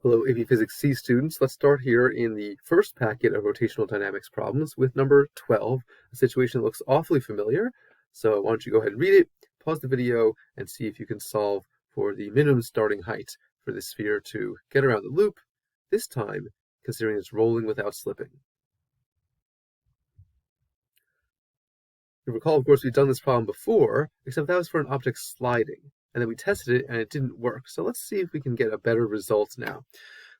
Hello, AP Physics C students. Let's start here in the first packet of rotational dynamics problems with number 12, a situation that looks awfully familiar. So why don't you go ahead and read it, pause the video, and see if you can solve for the minimum starting height for the sphere to get around the loop, this time considering it's rolling without slipping. You recall, of course, we've done this problem before, except that was for an object sliding, and then we tested it and it didn't work. So let's see if we can get a better result now.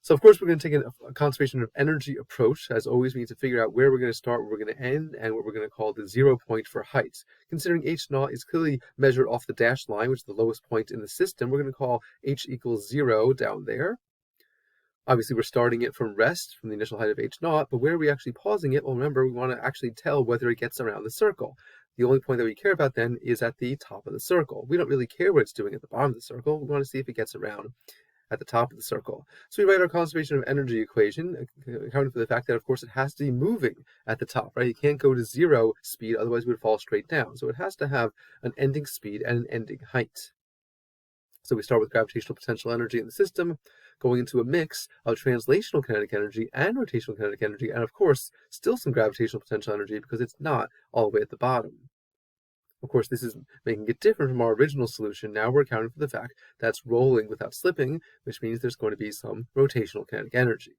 So of course we're going to take a conservation of energy approach. As always, we need to figure out where we're going to start, where we're going to end, and what we're going to call the 0 point for height. Considering h naught is clearly measured off the dashed line, which is the lowest point in the system, we're going to call h equals 0 down there. Obviously, we're starting it from rest, from the initial height of h naught, but where are we actually pausing it? Well, remember, we want to actually tell whether it gets around the circle. The only point that we care about then is at the top of the circle. We don't really care what it's doing at the bottom of the circle. We want to see if it gets around at the top of the circle. So we write our conservation of energy equation, accounting for the fact that, of course, it has to be moving at the top, right? You can't go to 0 speed, otherwise it would fall straight down. So it has to have an ending speed and an ending height. So we start with gravitational potential energy in the system, going into a mix of translational kinetic energy and rotational kinetic energy, and of course, still some gravitational potential energy because it's not all the way at the bottom. Of course, this is making it different from our original solution. Now we're accounting for the fact that it's rolling without slipping, which means there's going to be some rotational kinetic energy.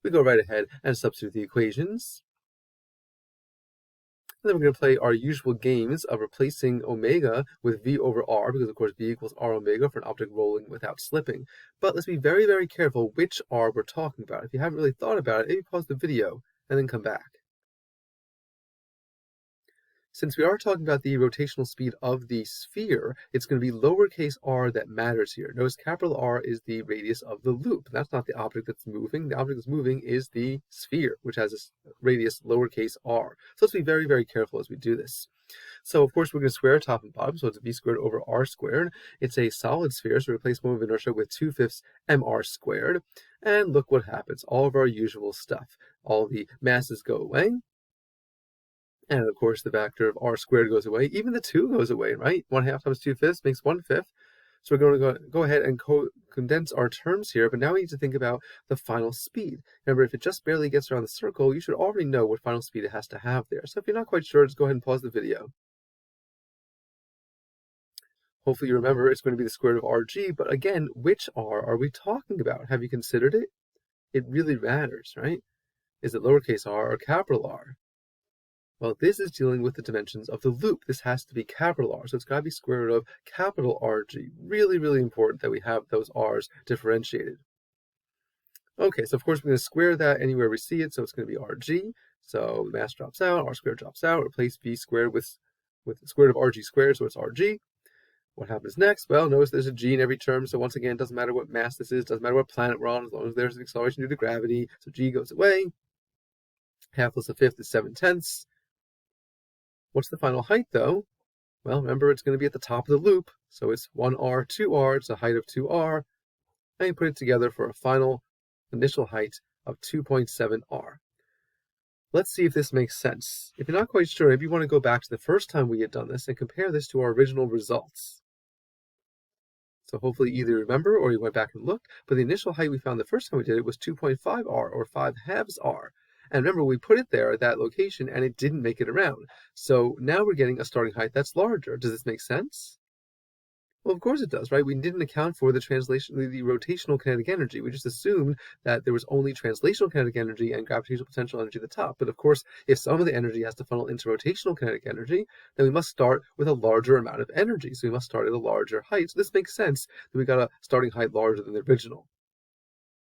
We go right ahead and substitute the equations. And then we're going to play our usual games of replacing omega with v over r, because of course v equals r omega for an object rolling without slipping. But let's be very, very careful which r we're talking about. If you haven't really thought about it, maybe pause the video and then come back. Since we are talking about the rotational speed of the sphere, it's going to be lowercase r that matters here. Notice capital R is the radius of the loop. That's not the object that's moving. The object that's moving is the sphere, which has a radius lowercase r. So let's be very, very careful as we do this. So of course we're going to square top and bottom, so it's v squared over r squared. It's a solid sphere, so we replace moment of inertia with 2/5 mr squared. And look what happens. All of our usual stuff. All the masses go away. And of course, the factor of r squared goes away. Even the 2 goes away, right? 1/2 times 2/5 makes 1/5. So we're going to go ahead and condense our terms here, but now we need to think about the final speed. Remember, if it just barely gets around the circle, you should already know what final speed it has to have there. So if you're not quite sure, just go ahead and pause the video. Hopefully you remember it's going to be the square root of rg, but again, which r are we talking about? Have you considered it? It really matters, right? Is it lowercase r or capital R? Well, this is dealing with the dimensions of the loop. This has to be capital R, so it's got to be square root of capital RG. Really, really important that we have those R's differentiated. Okay, so of course we're going to square that anywhere we see it, so it's going to be RG. So the mass drops out, R squared drops out, replace V squared with the square root of RG squared, so it's RG. What happens next? Well, notice there's a G in every term, so once again, it doesn't matter what mass this is, doesn't matter what planet we're on, as long as there's an acceleration due to gravity, so G goes away. 1/2 plus 1/5 is 7/10. What's the final height, though? Well, remember, it's going to be at the top of the loop, so it's 1r, 2r, it's a height of 2r, and you put it together for a final initial height of 2.7r. Let's see if this makes sense. If you're not quite sure, maybe you want to go back to the first time we had done this and compare this to our original results. So hopefully either you remember or you went back and looked, but the initial height we found the first time we did it was 2.5r, or 5/2 r. And remember, we put it there at that location and it didn't make it around. So now we're getting a starting height that's larger. Does this make sense? Well, of course it does, right? We didn't account for the rotational kinetic energy. We just assumed that there was only translational kinetic energy and gravitational potential energy at the top. But of course, if some of the energy has to funnel into rotational kinetic energy, then we must start with a larger amount of energy. So we must start at a larger height. So this makes sense that we got a starting height larger than the original.